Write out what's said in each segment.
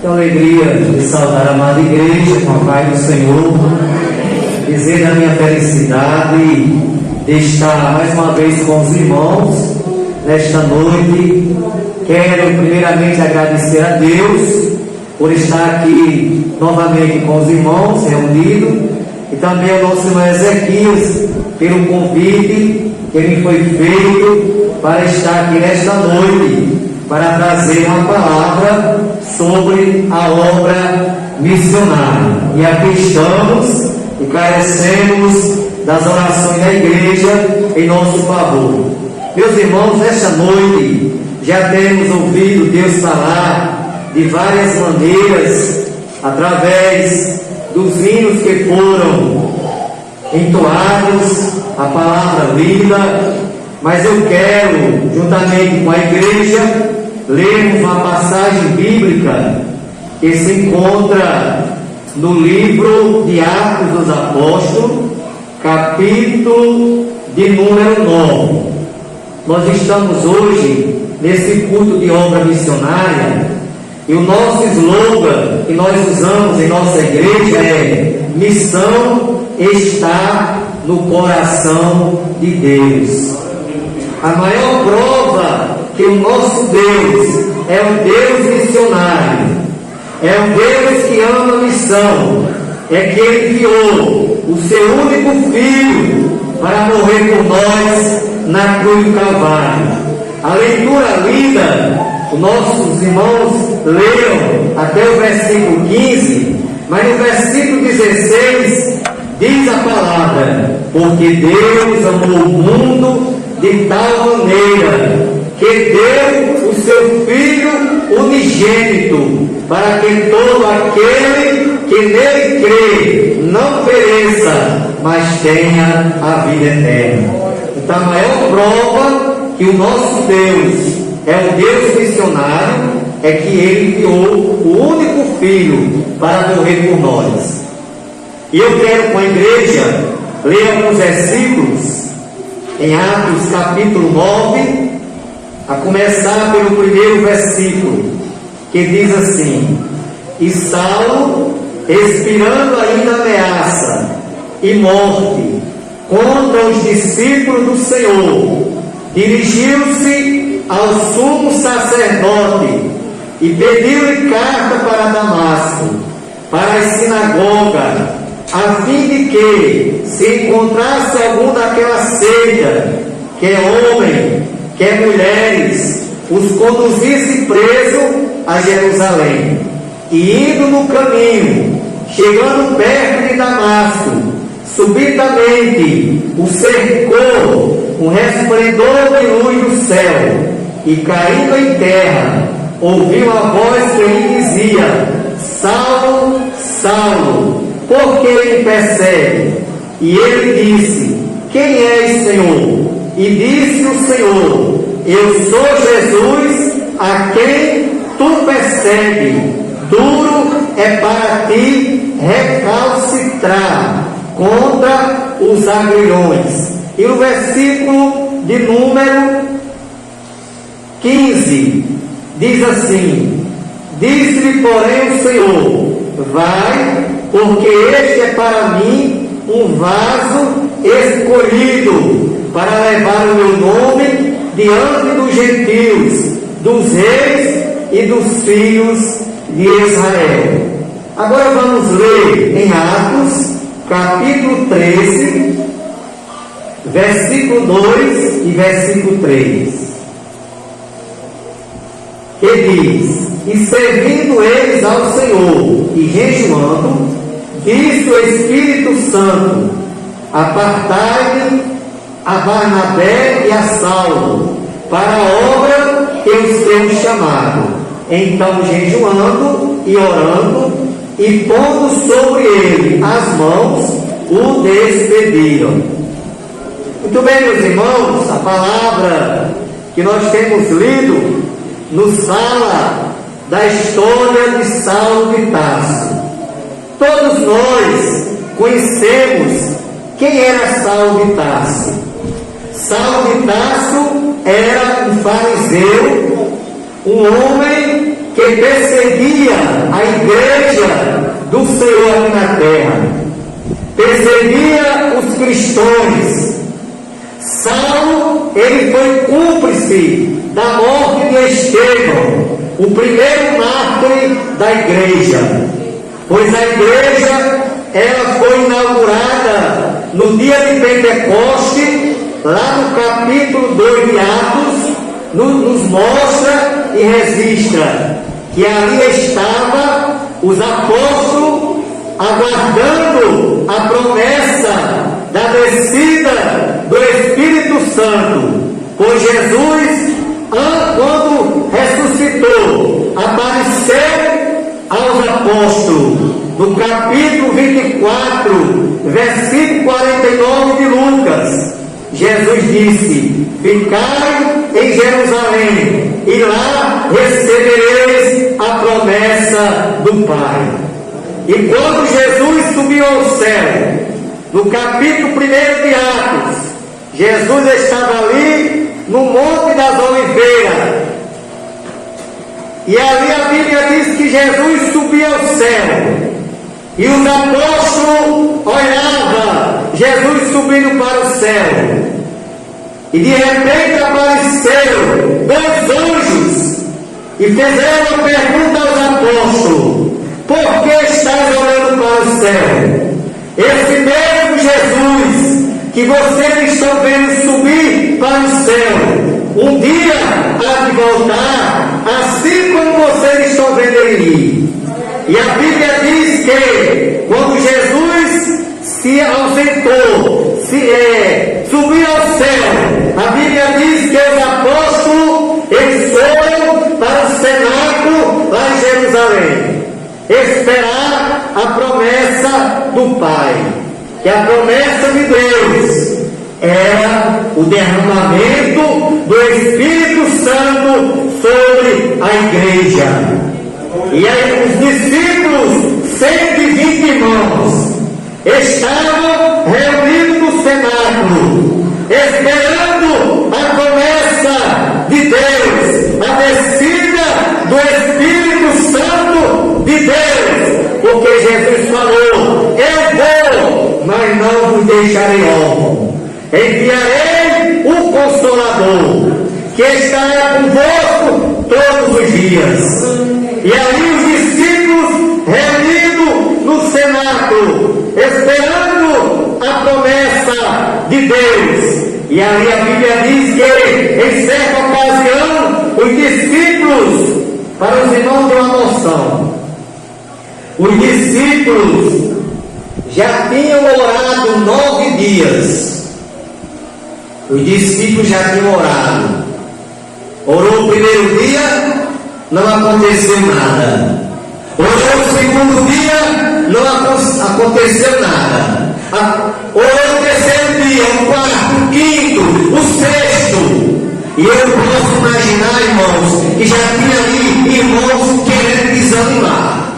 Tenho alegria de saudar a amada igreja com a paz do Senhor, dizer da minha felicidade de estar mais uma vez com os irmãos nesta noite. Quero primeiramente agradecer a Deus por estar aqui novamente com os irmãos reunidos, e também ao nosso irmão Ezequias pelo convite que me foi feito para estar aqui nesta noite, para trazer uma palavra sobre a obra missionária. E aqui estamos e carecemos das orações da igreja em nosso favor. Meus irmãos, nesta noite já temos ouvido Deus falar de várias maneiras, através dos hinos que foram entoados, a palavra lida, mas eu quero, juntamente com a igreja, lermos uma passagem bíblica que se encontra no livro de Atos dos Apóstolos, capítulo de número 9. Nós estamos hoje nesse culto de obra missionária, e o nosso slogan que nós usamos em nossa igreja é: missão está no coração de Deus. A maior prova que o nosso Deus é um Deus missionário, é um Deus que ama a missão, é que Ele enviou o seu único Filho para morrer por nós na cruz do Calvário. A leitura lida, os nossos irmãos leram até o versículo 15, mas no versículo 16 diz a palavra: porque Deus amou o mundo de tal maneira que deu o seu Filho unigênito, para que todo aquele que nele crê não pereça, mas tenha a vida eterna. Então a maior prova que o nosso Deus é um Deus missionário é que Ele enviou o único Filho para morrer por nós. E eu quero, com a igreja, ler alguns versículos em Atos capítulo 9, a começar pelo primeiro versículo, que diz assim: e Saulo, expirando ainda ameaça e morte contra os discípulos do Senhor, dirigiu-se ao sumo sacerdote e pediu-lhe carta para Damasco, para as sinagogas, a fim de que, se encontrasse algum daquela seita, quer homem, quer mulheres, os conduzisse preso a Jerusalém. E indo no caminho, chegando perto de Damasco, subitamente o cercou um resplendor de luz do céu, e caindo em terra, ouviu a voz que lhe dizia: Saulo, Saulo, por que me persegue? E ele disse: quem és, Senhor? E disse o Senhor: eu sou Jesus, a quem tu persegues. Duro é para ti recalcitrar contra os agrilhões. E no versículo de número 15 diz assim: disse-lhe, porém, o Senhor: vai, porque este é para mim um vaso escolhido para levar o meu nome diante dos gentios, dos reis e dos filhos de Israel. Agora vamos ler em Atos capítulo 13, versículo 2 e versículo 3, que diz: e servindo eles ao Senhor e jejuando, disse o Espírito Santo: apartai-me a Barnabé e a Saulo para a obra que os tenho chamado. Então, jejuando e orando e pondo sobre ele as mãos, o despediram. Muito bem, meus irmãos, a palavra que nós temos lido nos fala da história de Saulo de Tarso. Todos nós conhecemos quem era Saulo de Tarso. Saulo de Tarso era um fariseu, um homem que perseguia a igreja do Senhor aqui na terra, perseguia os cristãos. Saulo, ele foi cúmplice da morte de Estevão, o primeiro mártir da igreja, pois a igreja ela foi inaugurada no dia de Pentecoste, lá no capítulo 2 de Atos, nos mostra e registra que ali estava os apóstolos aguardando a promessa da descida do Espírito Santo, pois Jesus, quando ressuscitou, apareceu aos apóstolos, no capítulo 24, versículo 49 de Lucas. Jesus disse: ficai em Jerusalém, e lá recebereis a promessa do Pai. E quando Jesus subiu ao céu, no capítulo 1 de Atos, Jesus estava ali no Monte das Oliveiras. E ali a Bíblia diz que Jesus subia ao céu. E os apóstolos olhavam Jesus subindo para o céu. E de repente apareceram 2 anjos e fizeram uma pergunta aos apóstolos: por que estás olhando para o céu? Esse mesmo Jesus que vocês estão vendo subir para o céu, um dia há de voltar, assim como vocês estão vendo ele ir. E a Bíblia diz que quando Jesus se ausentou, subiu ao céu, a Bíblia diz que os apóstolos eles foram para o cenáculo lá em Jerusalém, esperar a promessa do Pai, que a promessa de Deus era o derramamento do Espírito Santo sobre a igreja. E aí os discípulos, 120 irmãos, estavam reunidos no cenáculo, esperando a promessa de Deus, a descida do Espírito Santo de Deus, porque Jesus falou: eu vou, mas não vos deixarei órfãos, enviarei o Consolador, que estará convosco todos os dias. E ali os discípulos reunidos no cenáculo, esperando a promessa de Deus. E ali a Bíblia diz que em certa ocasião os discípulos, para os irmãos ter uma noção, os discípulos já tinham orado 9 dias. Os discípulos já tinham orado. Orou o primeiro dia, não aconteceu nada. Orou o segundo dia, não aconteceu nada. Orou o terceiro dia, o quarto, o quinto, o sexto. E eu posso imaginar, irmãos, que já tinha ali irmãos querendo desanimar.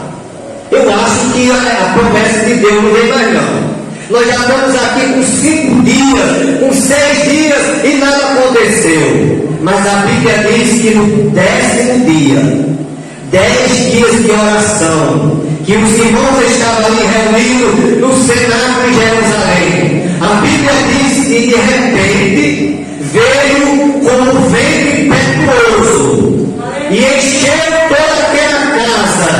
Eu acho que a promessa de Deus não vem mais não. Nós já estamos aqui com 5 dias, com 6 dias e nada aconteceu. Mas a Bíblia diz que no 10º dia, 10 dias de oração, que os irmãos estavam ali reunidos no cenáculo em Jerusalém. A Bíblia diz que de repente veio como um vento impetuoso e encheu toda aquela casa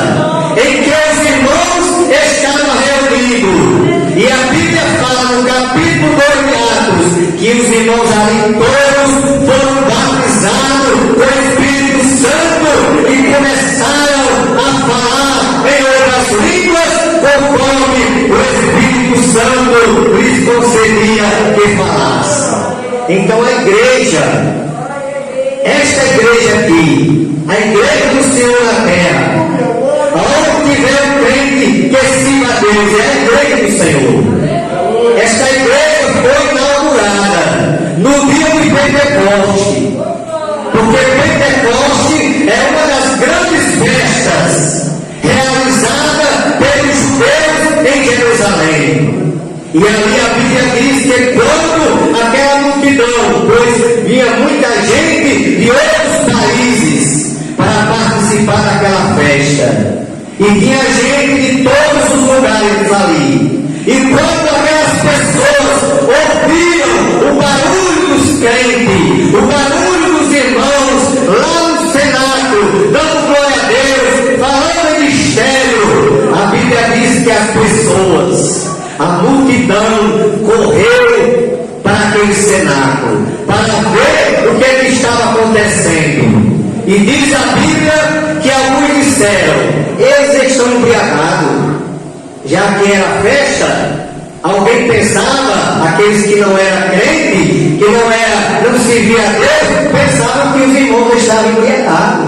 em que os irmãos estavam reunidos. E a Bíblia fala no capítulo 2 de Atos que os irmãos ali todos foram batizados com o Espírito Santo e começaram a falar em outras línguas conforme o Espírito Santo lhes concedia que falassem. Então a igreja, esta igreja aqui, a igreja do Senhor na terra, aonde tiver um crente que sirva a Deus, é a igreja do Senhor. Esta igreja foi inaugurada no dia de Pentecoste, porque Pentecoste é uma das grandes festas realizada pelos judeus em Jerusalém. E ali a Bíblia diz que quando aquela multidão, pois vinha muita gente de outros países para participar daquela festa, E tinha gente de todos os lugares ali. E quando aquelas pessoas ouviram o barulho dos crentes, o barulho dos irmãos lá no cenáculo, dando glória a Deus, falando em mistério, a Bíblia diz que as pessoas, a multidão, correu para aquele cenáculo, para ver o que estava acontecendo. E diz a Bíblia que alguns disseram: eles estão embriagados. Já que era festa, alguém pensava, aqueles que não eram crentes, que não servia a Deus, pensavam que os irmãos estavam embriagados.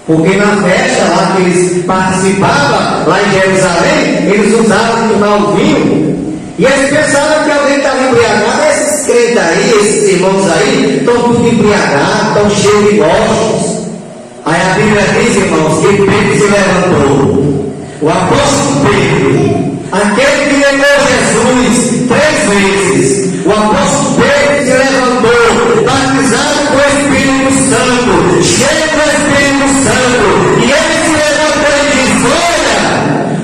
Porque na festa lá que eles participavam, lá em Jerusalém, eles usavam tomar o vinho. E eles pensavam que alguém estava embriagado. Esses crentes aí, esses irmãos aí, estão tudo embriagados, estão cheios de gostos. Aí a Bíblia diz, irmãos, que Pedro se levantou. O apóstolo Pedro, aquele que negou Jesus 3 vezes, o apóstolo Pedro se levantou, batizado com o Espírito Santo, cheio do Espírito Santo, e ele se levantou e disse: olha,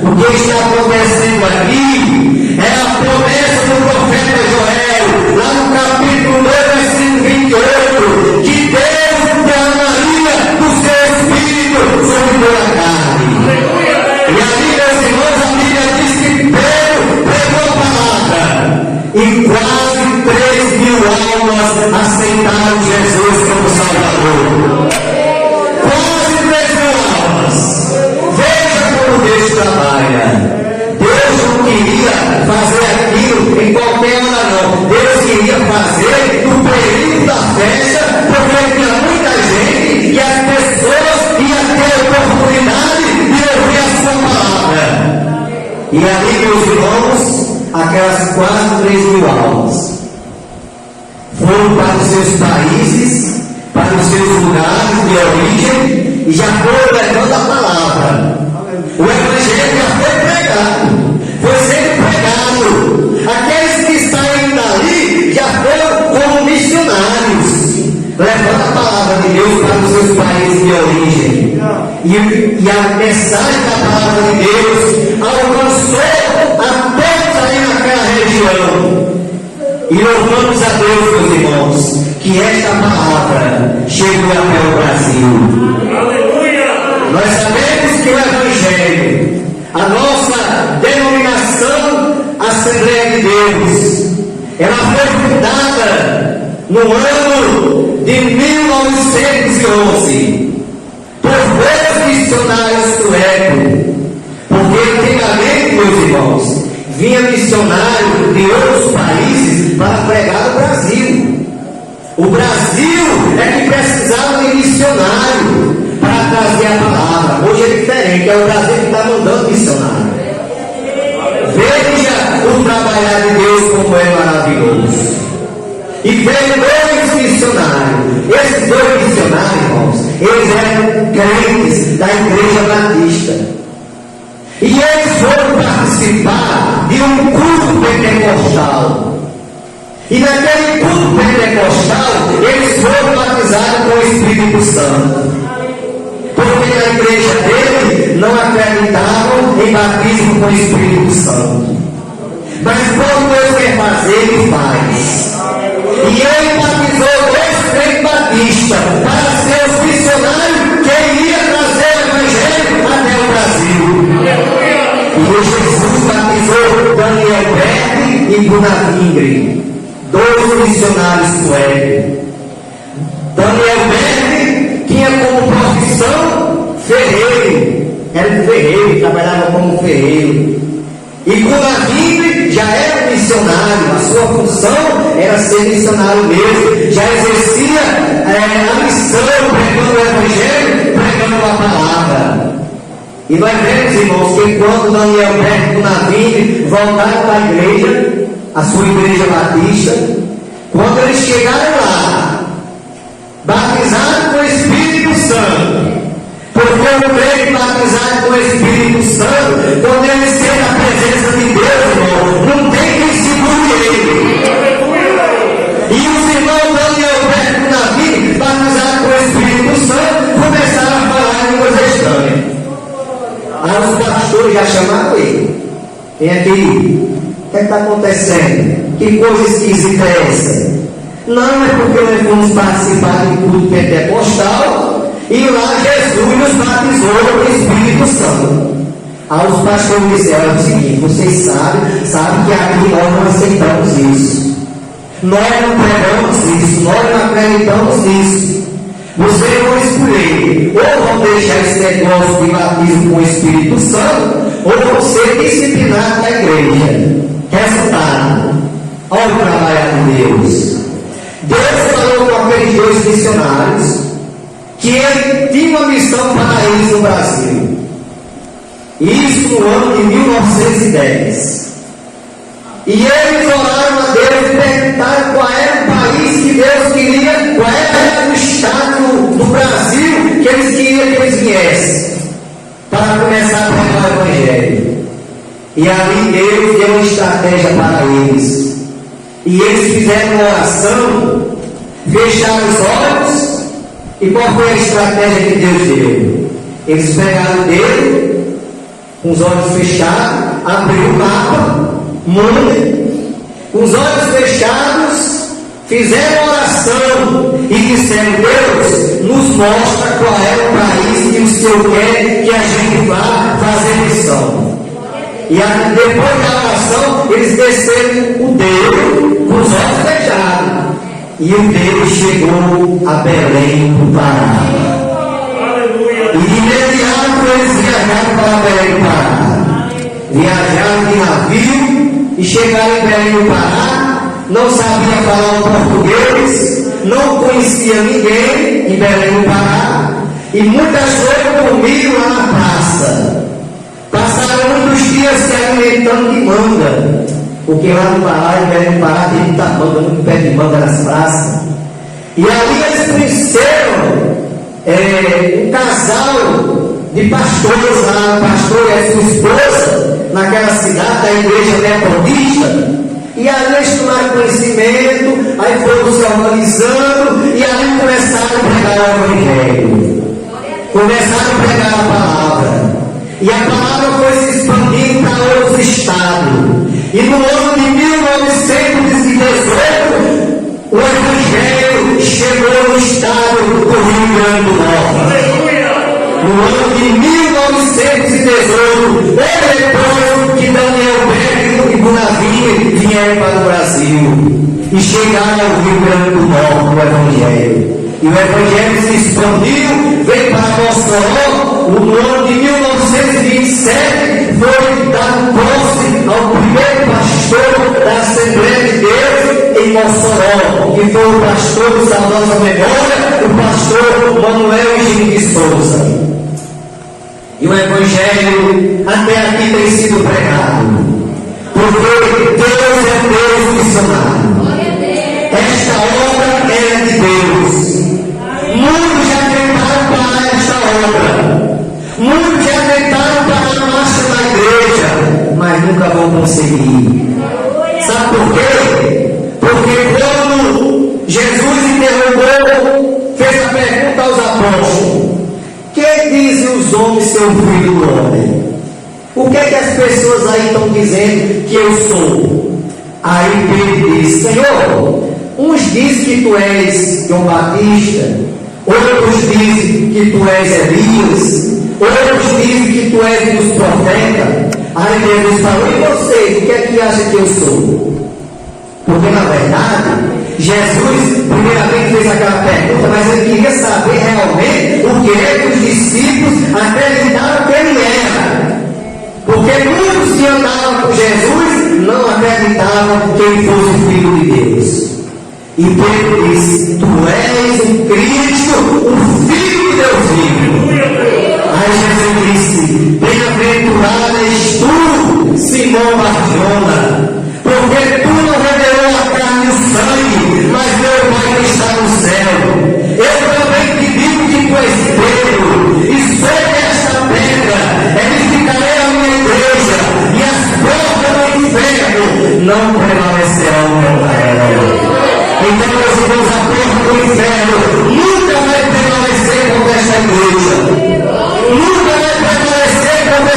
o que está acontecendo aqui é a promessa do profeta Joel, lá no capítulo 2, versículo 28, que Deus derramaria do seu Espírito sobre toda a carne. E ali, meus irmãos, a Bíblia diz que Pedro pregou a palavra e quase 3.000 almas aceitaram Jesus como Salvador. Quase 3.000 almas. Veja como Deus trabalha. Deus não queria fazer aquilo em qualquer hora, não. Deus queria fazer no período da festa, porque tinha muita gente e as pessoas iam ter oportunidade de ouvir a sua palavra. E ali, meus irmãos, aquelas quase 3.000 almas foram para os seus países, para os seus lugares de origem, e já foram levando a palavra. O Evangelho já foi pregado, foi sendo pregado. Aqueles que saíram dali já foram como missionários, levando a palavra de Deus para os seus países de origem. E a mensagem da palavra de Deus alcançou a todos aí naquela região. E louvamos a Deus, meus irmãos, que esta palavra chegou até o Brasil. Aleluia! Nós sabemos que o Evangelho, a nossa denominação Assembleia de Deus, ela foi fundada no ano de 1911 por 2 missionários suecos. Porque antigamente, meus irmãos, vinha missionário de outros países para pregar no Brasil. O Brasil é que precisava de missionário para trazer a palavra. Hoje é diferente, é o Brasil que está mandando missionário. Veja o trabalhar de Deus como é maravilhoso. E veio 2 missionários. Esses 2 missionários, irmãos, eles eram crentes da Igreja Batista. E eles foram participar de um culto pentecostal. E naquele culto pentecostal, eles foram batizados com o Espírito Santo. Porque na igreja dele não acreditavam em batismo com o Espírito Santo. Mas quando Deus quer fazer, ele faz. E ele batizou 2 crentes batistas para ser os missionários que iria trazer o Evangelho até o Brasil. E Jesus batizou Daniel Berg e Gunnar Ingrid, 2 missionários suecos. Daniel Berg tinha como profissão ferreiro, era um ferreiro, trabalhava como ferreiro. E Gunnar Ingrid já era missionário, a sua função era ser missionário mesmo, já exercia a missão, pregando o Evangelho, pregando a palavra. E nós vemos, irmãos, que quando Daniel Berg e Gunnar Ingrid voltaram para a igreja, a sua igreja batista, quando eles chegaram lá, batizados com o Espírito Santo, porque o crente batizado com o Espírito Santo, quando ele sente a presença de Deus, irmão, não tem quem segure ele. E os irmãos Daniel Berg e Gunnar Ingrid, batizados com o Espírito Santo, começaram a falar em línguas estranhas. Aí os pastores já chamaram ele. Vem aqui. O que está acontecendo? Que coisa esquisita é essa? Não é porque nós vamos participar de culto pentecostal e lá Jesus nos batizou no Espírito Santo. Aí os pastores disseram o seguinte: vocês sabem que aqui nós não aceitamos isso. Nós não pregamos isso, nós não acreditamos nisso. Vocês vão escolher, ou vão deixar esse negócio de batismo com o Espírito Santo, ou vão ser disciplinados na igreja. Resultado: olha o trabalho de Deus. Deus falou com aqueles dois missionários que ele tinha uma missão para eles no Brasil. Isso no ano de 1910. E eles oraram a Deus e perguntaram qual era o país que Deus queria, qual era o estado do Brasil que eles queriam que eles viessem para começar a pregar o Evangelho. E ali Deus deu uma estratégia para eles. E eles fizeram uma oração, fecharam os olhos. E qual foi a estratégia que Deus deu? Eles pegaram o dedo, com os olhos fechados, abriu o mapa, com os olhos fechados, fizeram oração e disseram: Deus, nos mostra qual é o país que o Senhor quer que a gente vá fazer missão. E depois da oração, eles desceram o dedo com os olhos fechados. E o dedo chegou a Belém do Pará. E de imediato eles viajaram para Belém do Pará. Viajaram de navio e chegaram em Belém do Pará. Não sabiam falar o português, não conhecia ninguém em Belém do Pará. E muitas vezes dormiram lá na praça. Passaram muitos dias se alimentando de manga, porque lá no Pará, em Belém do Pará, tem muita manga, muito pé de manga nas praças. E ali eles conheceram um casal de pastores lá, o pastor e a sua esposa, naquela cidade da igreja metodista. E ali eles tomaram conhecimento, aí foram se organizando, e ali começaram a pregar o Evangelho. Começaram a pregar a palavra. E a palavra foi se expandindo para outros estados. E no ano de 1918, o Evangelho chegou no estado do Rio Grande do Norte. No ano de 1918, depois que Daniel Berg e Bonavides vieram para o Brasil e chegaram ao Rio Grande do Norte, o Evangelho. E o Evangelho se expandiu, veio para Mossoró. No ano de 1927, foi dado posse ao primeiro pastor da Assembleia de Deus em Mossoró, que foi o pastor de saudosa memória, o pastor Manuel Henrique de Souza. E o Evangelho até aqui tem sido pregado, porque Deus é Deus missionário. Esta obra é de Deus. Muitos já tentaram parar esta obra. Muitos já tentaram parar a marcha da igreja, mas nunca vão conseguir. Sabe por quê? Porque quando Jesus interrogou, fez a pergunta aos apóstolos: que dizem os homens ser o filho do homem? O que é que as pessoas aí estão dizendo que eu sou? Aí Pedro disse: Senhor, uns dizem que tu és João Batista, outros dizem que tu és Elias, outros dizem que tu és dos profetas. Aí Deus falou: e vocês, o que é que acham que eu sou? Porque na verdade, Jesus primeiramente fez aquela pergunta, mas ele queria saber realmente o que é que os discípulos acreditaram que ele era. Porque muitos que andavam com Jesus não acreditavam que ele fosse o Filho de Deus. E Pedro disse: tu és o Cristo, o Filho de Deus vivo. Aí Jesus disse: bem-aventurado és tu, Simão Barjona, porque tu não revelou a carne e o sangue, mas meu Pai que está no céu. Eu também te digo que tu és Pedro, e sobre esta pedra edificarei a minha igreja, e as portas do inferno não prevalecerão contra ela. Então, meus irmãos, a porta do inferno nunca vai prevalecer contra esta igreja. Nunca vai prevalecer contra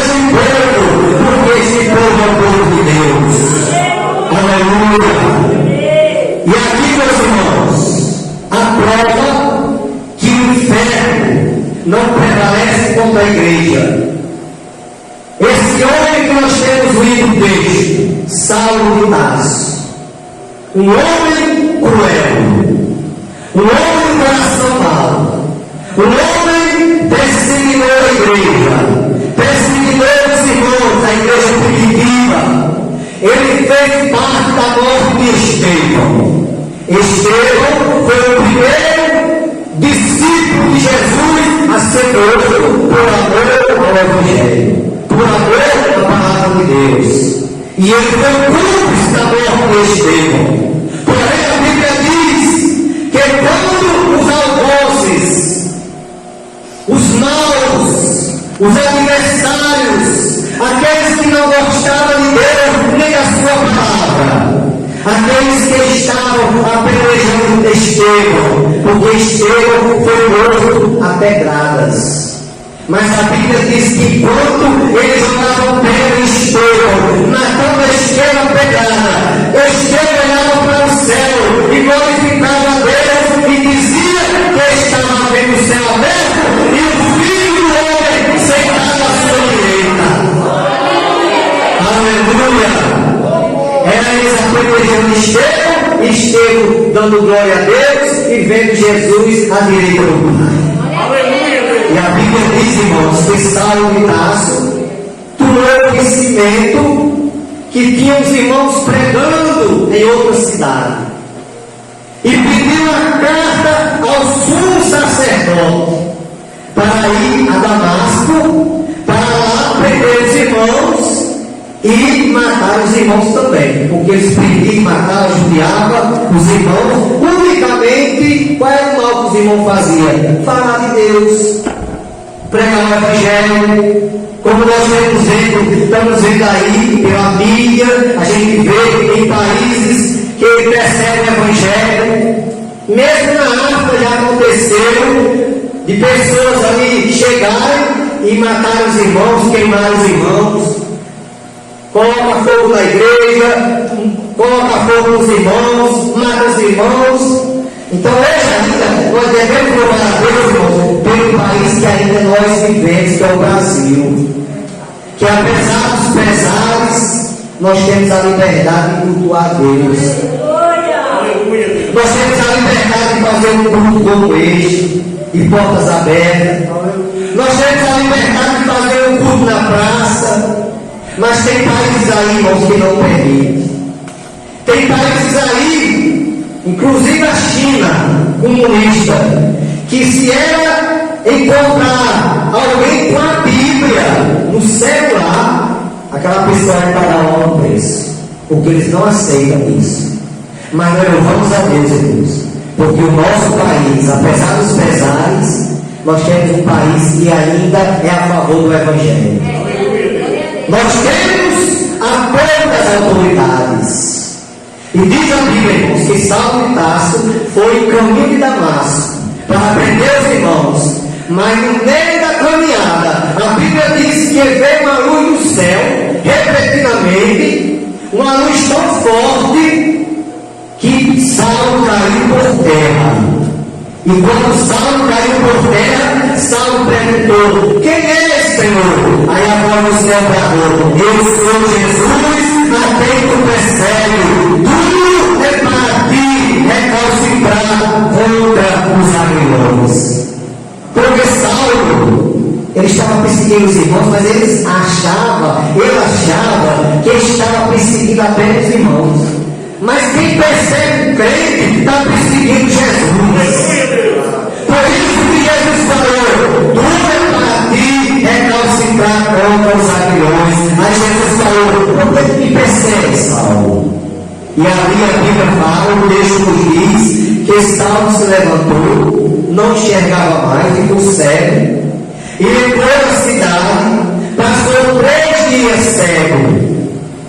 resumindo o texto, Saulo de Tarso, um homem cruel, um homem de coração mau, um homem perseguidor da igreja, perseguidor dos irmãos da igreja primitiva. Ele fez parte da morte de Estevão. Estevão foi o primeiro discípulo de Jesus a ser morto por amor ao Evangelho, por amor à palavra de Deus. E ele foi o cúmplice da morte de Estevão. Porém, a Bíblia diz que quando os algozes, os maus, os adversários, aqueles que não gostavam de Deus nem da sua palavra, aqueles que estavam apedrejando Estevão, porque Estevão foi morto a pedradas. Mas a Bíblia diz que quando eles jogavam pedra em Estevão, matando Estevão a pedrada, Estevão olhava para o céu e glorificava a Deus e dizia que estava vendo o céu aberto e o Filho do Homem sentado à sua direita. Aleluia! Era eles apedrejando Estevão, Estevão dando glória a Deus e vendo Jesus à direita do Pai. E a Bíblia diz, irmãos, que Saulo de Tarso tomou conhecimento que tinha os irmãos pregando em outra cidade e pediu uma carta ao sumo sacerdote para ir a Damasco, para lá prender os irmãos e matar os irmãos também, porque eles prendiam, matavam, judiavam os irmãos. Unicamente, qual era o mal que os irmãos faziam? Falar de Deus, pregar o Evangelho, como nós estamos vendo aí pela mídia, a gente vê em países que perseguem o Evangelho. Mesmo na África já aconteceu de pessoas ali chegarem e matarem os irmãos, queimarem os irmãos. Coloca fogo na igreja, coloca fogo nos irmãos, mata os irmãos. Então hoje ainda nós devemos louvar a Deus, irmãos, pelo país que ainda nós vivemos, que é o Brasil. Que apesar dos pesares, nós temos a liberdade de cultuar a Deus. Nós temos a liberdade de fazer um culto como este, de portas abertas. Nós temos a liberdade de fazer um culto na praça. Mas tem países aí, irmãos, que não permitem. Tem países aí, inclusive a China comunista, que se ela encontrar alguém com a Bíblia no celular, aquela pessoa vai pagar um preço, porque eles não aceitam isso. Mas nós louvamos a Deus, irmãos, porque o nosso país, apesar dos pesares, nós temos um país que ainda é a favor do Evangelho. Nós temos apoio das autoridades. E diz a Bíblia, irmãos, que Saulo de Tarso foi em caminho de Damasco para prender os irmãos. Mas no meio da caminhada, a Bíblia diz que veio uma luz do céu, repentinamente, uma luz tão forte que Saulo caiu por terra. E quando Saulo caiu por terra, Saulo perguntou: quem é esse Senhor? Aí agora o céu bradou: eu sou Jesus, a quem tu persegue. Tudo é para ti recalcitrar contra os agriões. Porque Saulo, ele estava perseguindo os irmãos, mas ele achava que estava perseguindo apenas os irmãos. Mas quem persegue o crente está perseguindo Jesus. Por isso que Jesus falou: tudo é para ti recalcitrar contra os agriões. Aí Jesus falou: por que me persegue, Saulo? E ali a Bíblia fala, o texto nos diz que Saulo se levantou, não enxergava mais, ficou cego, e entrou na cidade, passou 3 dias cego.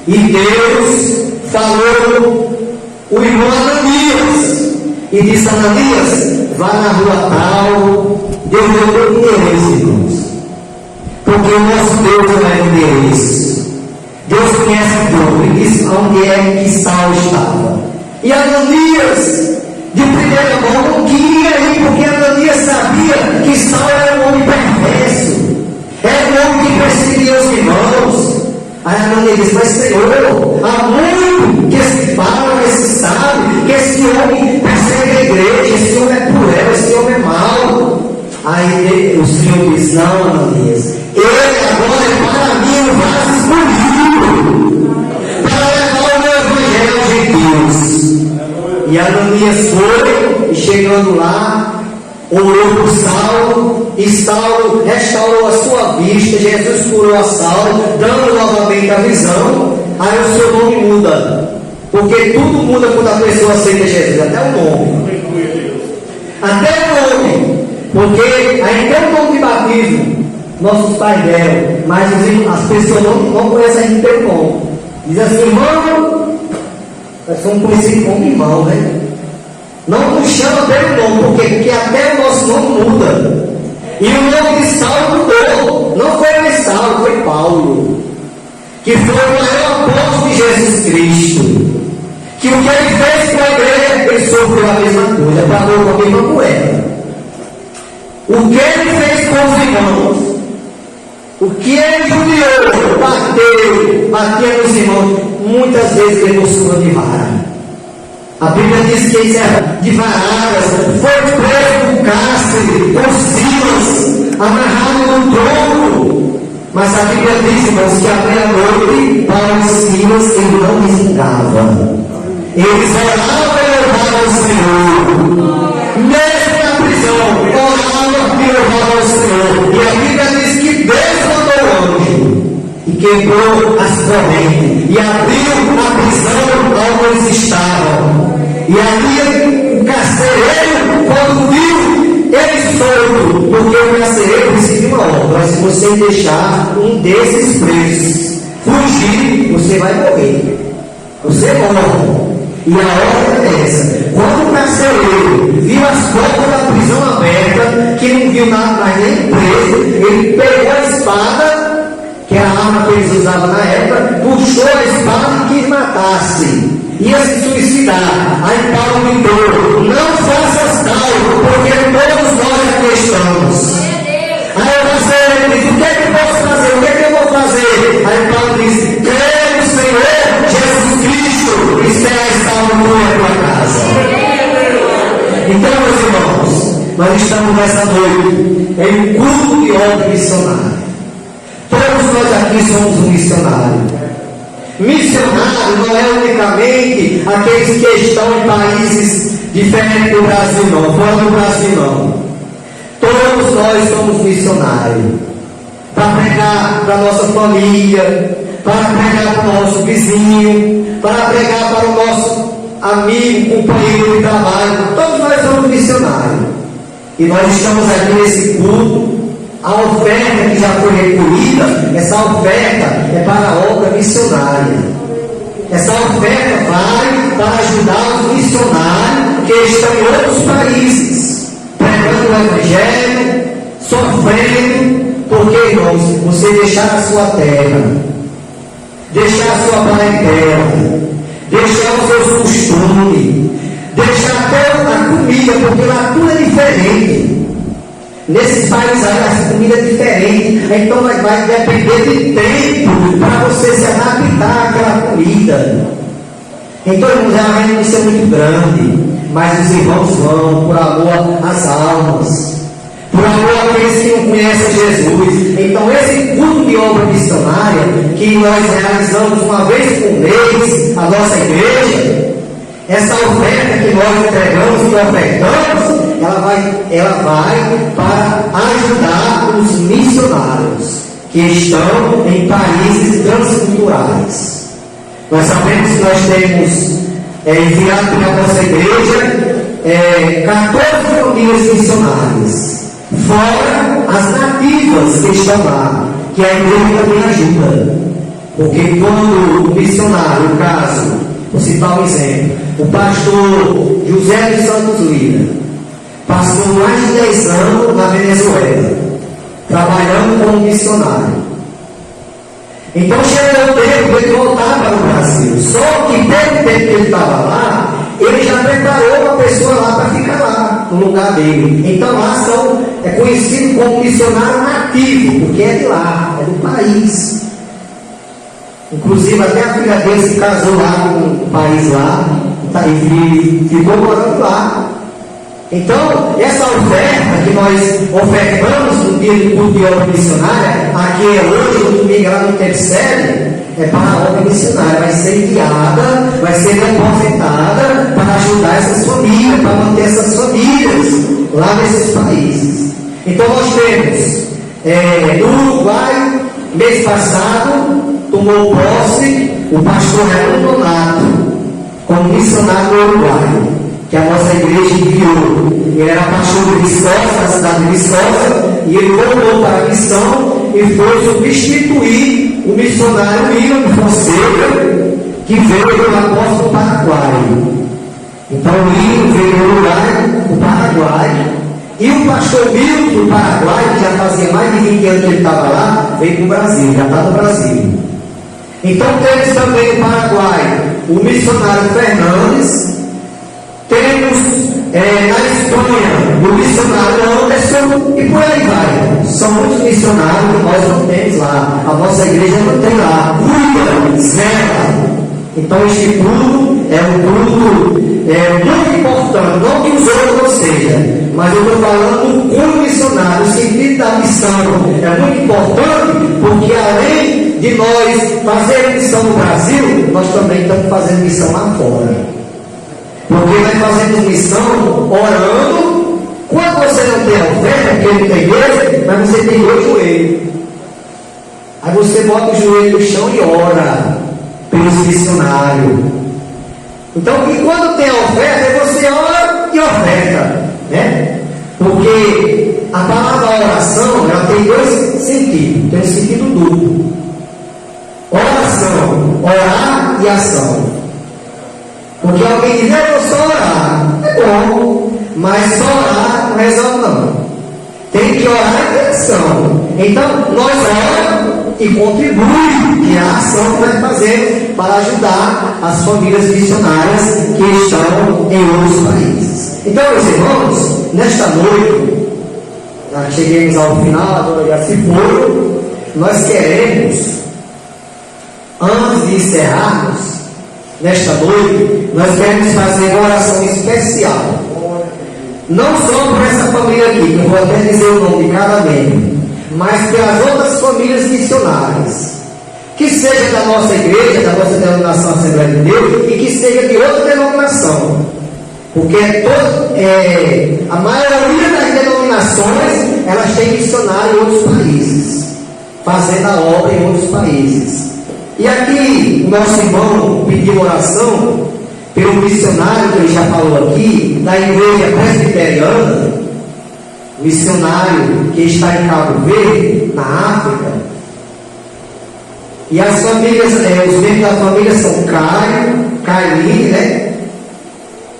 E Deus falou o irmão Ananias e disse: Ananias, vá na rua tal. Deus deu todo o endereço, irmãos, porque o nosso Deus não é endereço. Deus conhece tudo e disse onde é que Saulo estava. E Ananias, de primeira mão, não queria ir, porque Ananias sabia que Saulo era um homem perverso, era um homem que perseguia os irmãos. Aí Ananias diz: mas Senhor, há muito que se fala, que se sabe, que esse homem persegue a igreja, esse homem é cruel, esse homem é mau. Aí o Senhor diz: não, Ananias, ele agora é para mim um vaso escolhido, para levar o meu evangelho aos gentios. E Ananias foi, e chegando lá, orou por Saulo, e Saulo restaurou a sua vista. Jesus curou a Saulo, dando novamente a visão. Aí o seu nome muda, porque tudo muda quando a pessoa aceita Jesus, até o nome. Até o nome, porque aí tem o nome de batismo, nossos pais deram, mas as pessoas não conhecem a gente pelo nome. Diz assim: irmão, nós somos conhecidos como irmão, né? Não nos chama pelo nome, porque até o nosso nome muda. E o nome de Saulo mudou. Não foi mais Saulo, foi Paulo, que foi o maior apóstolo de Jesus Cristo. Que o que ele fez com a igreja, ele sofreu a mesma coisa, pagou com a mesma moeda. O que ele fez com os irmãos, o que ele judiou, batia nos irmãos, muitas vezes levou surra de vara. A Bíblia diz que ele era de varadas, foi preso no cárcere, com Silas, amarrado no tronco. Mas a Bíblia diz, irmãos, que à meia-noite, Paulo e Silas, ele não desligava. Eles oravam e louvavam ao Senhor. Mesmo na prisão, oravam e louvavam ao Senhor. E a Bíblia diz que Deus mandou o anjo e quebrou as correntes e abriu a prisão onde eles estavam. E ali o carcereiro, quando viu ele solto, porque o carcereiro precisa de uma ordem: mas se você deixar um desses presos fugir, você vai morrer. Você morre. E a ordem é essa: quando o carcereiro viu as portas da prisão abertas, que não viu nada mais nem preso, ele pegou a espada, que era a arma que eles usavam na época, puxou a espada e quis matar-se, ia se suicidar. Aí Paulo gritou: não faças tal, porque todos nós aqui estamos. Aí o carcereiro disse: o que é que eu posso fazer? O que é que eu vou fazer? Aí Paulo disse: crê no Senhor Jesus Cristo e serás salvo tu e a tua casa. Então, meus irmãos, nós estamos nessa noite em um culto de obra missionária. Todos nós aqui somos um missionário. Missionário não é unicamente aqueles que estão em países diferentes do Brasil, não, fora do Brasil, não. Todos nós somos missionários. Para pregar para a nossa família, para pregar para o nosso vizinho, para pregar para o nosso amigo, companheiro de trabalho. Todos nós somos missionários. E nós estamos aqui nesse culto. A oferta que já foi recolhida, essa oferta é para a obra missionária. Essa oferta vai para ajudar os missionários que estão em outros países, pregando o Evangelho, sofrendo, porque, irmãos, você deixar a sua terra, deixar a sua parentela, deixar os seus costumes, deixar até a comida, porque lá tudo é diferente. Nesses países aí a comida é diferente, então vai depender de tempo para você se adaptar àquela comida. Então, irmãos, é uma renúncia muito grande, mas os irmãos vão por amor às almas, por amor àqueles que não conhecem Jesus. Então, esse culto de obra missionária que nós realizamos uma vez por mês, a nossa igreja, essa oferta que nós entregamos e ofertamos, ela vai para ajudar os missionários que estão em países transculturais. Nós sabemos que nós temos enviado para a nossa igreja 14 famílias missionárias, fora as nativas que estão lá, que a igreja também ajuda. Porque quando o missionário, no caso, vou citar um exemplo, o pastor José de Santos Lira passou mais de 10 anos na Venezuela, trabalhando como missionário. Então chegou o tempo de ele voltar para o Brasil. Só que pelo tempo que ele estava lá, ele já preparou uma pessoa lá para ficar lá, no lugar dele. Então lá é conhecido como missionário nativo, porque é de lá, é do país. Inclusive até a filha dele se casou lá com um país lá, e ficou morando lá. Então, essa oferta que nós ofertamos no dia de obra missionária, aqui é hoje, no domingo lá no Terceiro, é para a obra missionária, vai ser enviada, vai ser depositada para ajudar essas famílias, para manter essas famílias lá nesses países. Então nós temos no Uruguai, mês passado, tomou posse o pastor Raimundo Donato, como missionário no Uruguai, que a nossa igreja enviou. Ele era pastor de Viçosa, da cidade de Viçosa, e ele voltou para a missão e foi substituir o missionário William Fonseca, que veio do apóstolo Paraguai. Então o William veio do Uruguai, o Paraguai, e o pastor Milton do Paraguai, que já fazia mais de 20 anos que ele estava lá, veio para o Brasil, já está no Brasil. Então temos também no Paraguai o missionário Fernandes, temos na Espanha o missionário Anderson, e por aí vai. São muitos missionários que nós não temos lá, a nossa igreja não tem lá. Cuida, zela. Então este culto é um culto muito importante, não que os outros não sejam, mas eu estou falando como missionário, o sentido da missão é muito importante, porque além de nós fazermos missão no Brasil, nós também estamos fazendo missão lá fora. Porque nós fazemos missão orando. Quando você não tem oferta, porque não tem igreja, mas você tem dois joelhos. Aí você bota o joelho no chão e ora pelos missionários. Então, e quando tem a oferta, você ora e oferta, né? Porque a palavra oração, ela tem dois sentidos. Tem um sentido duplo. Oração, orar e ação. Porque alguém diz, eu vou só orar. É bom, mas só orar não resolve não. Tem que orar em ação. Então, nós oramos e contribui, que é a ação que vai fazer para ajudar as famílias missionárias que estão em outros países. Então, meus irmãos, nesta noite, já cheguemos ao final, agora já se foram, nós queremos, antes de encerrarmos, nesta noite, nós queremos fazer uma oração especial. Não só por essa família aqui, que eu vou até dizer o nome de cada membro, mas pelas outras famílias missionárias, que seja da nossa igreja, da nossa denominação Assembleia de Deus, e que seja de outra denominação. Porque a maioria das denominações, elas têm missionário em outros países, fazendo a obra em outros países. E aqui, o nosso irmão pediu oração pelo missionário que ele já falou aqui, da igreja presbiteriana, missionário que está em Cabo Verde, na África. E as famílias, os membros da família são Caio, Cailin, né?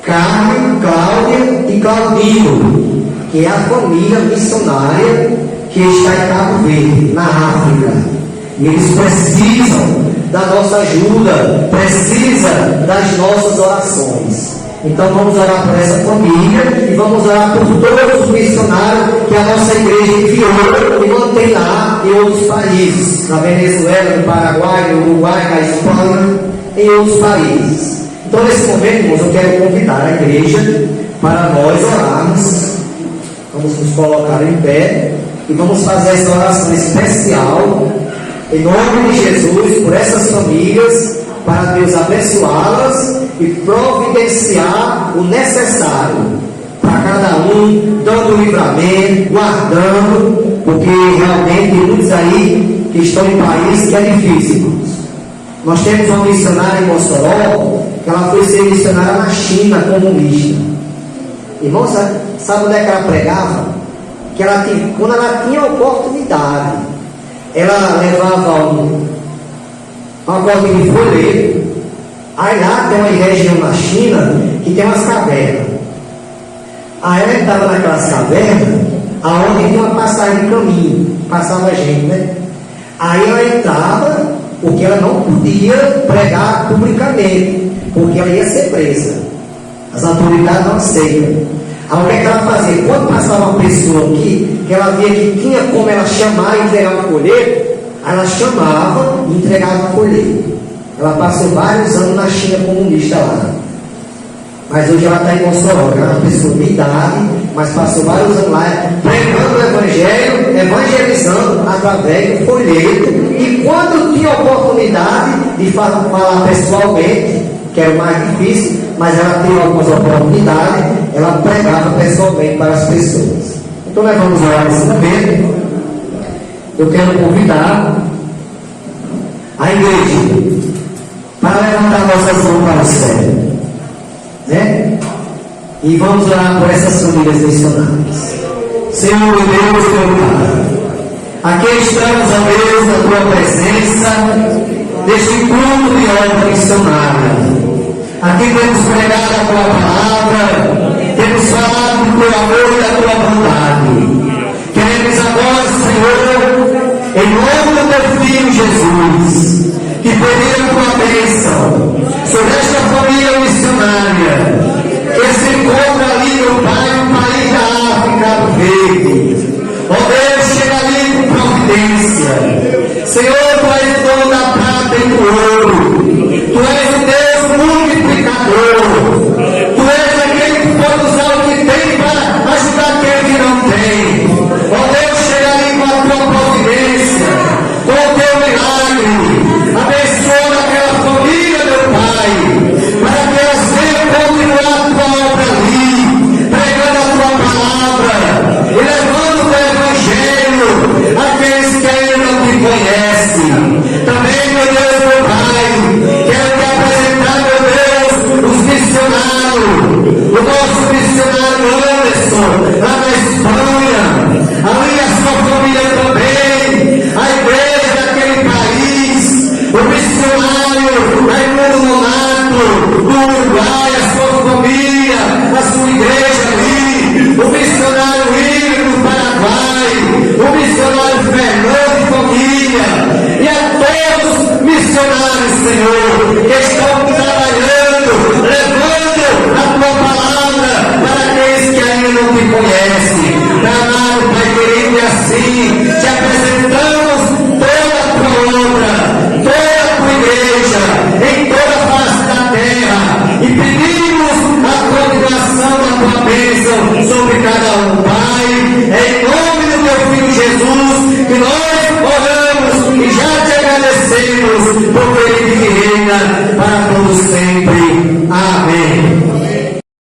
Carmen, Cláudia e Claudinho, que é a família missionária que está em Cabo Verde, na África. E eles precisam da nossa ajuda, precisam das nossas orações. Então vamos orar por essa família e vamos orar por todos os missionários que a nossa igreja enviou e mantém lá em outros países, na Venezuela, no Paraguai, no Uruguai, na Espanha, em outros países. Então nesse momento, irmãos, eu quero convidar a igreja para nós orarmos. Vamos nos colocar em pé e vamos fazer essa oração especial em nome de Jesus, por essas famílias, para Deus abençoá-las e providenciar o necessário para cada um, dando livramento, guardando, porque realmente tem muitos aí que estão em países que é difícil, irmãos. Nós temos uma missionária em Mossoró, que ela foi ser missionária na China comunista. Irmãos, sabe onde é que ela pregava? Que ela quando ela tinha oportunidade, ela levava uma cordinha de folheto. Aí lá tem uma região na China que tem umas cavernas. Aí ela estava naquelas cavernas, aonde tinha uma passagem de caminho, passava gente, né? Aí ela entrava, porque ela não podia pregar publicamente, porque ela ia ser presa. As autoridades não aceitam. Aí o que ela fazia? Quando passava uma pessoa aqui, que ela via que tinha como ela chamar e entregar um folheto, Ela chamava e entregava a colheita. Ela passou vários anos na China comunista lá. Mas hoje ela está em Mossoró. Ela é uma pessoa de idade, mas passou vários anos lá pregando o Evangelho, evangelizando através do folheto. E quando tinha oportunidade de falar pessoalmente, que era o mais difícil, mas ela teve algumas oportunidades, ela pregava pessoalmente para as pessoas. Então nós vamos orar nesse momento. Eu quero convidar a igreja para levantar nossas mãos para o céu, né? E vamos orar por essas famílias missionárias. Senhor meu Deus, meu Pai, aqui estamos, ó Deus, na Tua presença, neste culto de obra missionária. Aqui temos pregado a Tua palavra, temos falado do Teu amor e da Tua bondade. Queremos agora, Senhor, em nome do Teu Filho Jesus, que pedir a Tua bênção sobre esta família missionária, que se encontra ali, meu Pai, no país da África, Cabo Verde. Ó Deus, chega ali com providência. Senhor, Tu és o dono da prata e do ouro. Tu és o Deus multiplicador. Tu és aquele que pode usar o que tem para ajudar aquele que não tem. Ó Deus, chega ali com a Tua providência, com o Teu milagre. Abençoa aquela família, meu Pai, para que elas venham continuar a Tua obra ali, pregando a Tua palavra e levando o Teu Evangelho àqueles que ainda não Te conhecem. Também, meu Deus, meu Pai, quero Te apresentar, meu Deus, os missionários, o nosso missionário Anderson, lá na Espanha, ali a sua família também, a igreja daquele país, o missionário Raimundo Nonato, do Uruguai, a sua família, a sua igreja ali, o missionário William do Paraguai, o missionário Fernando e família, e a todos os missionários, Senhor, que estão trabalhando, levando a Tua palavra para aqueles que ainda não Te conhecem.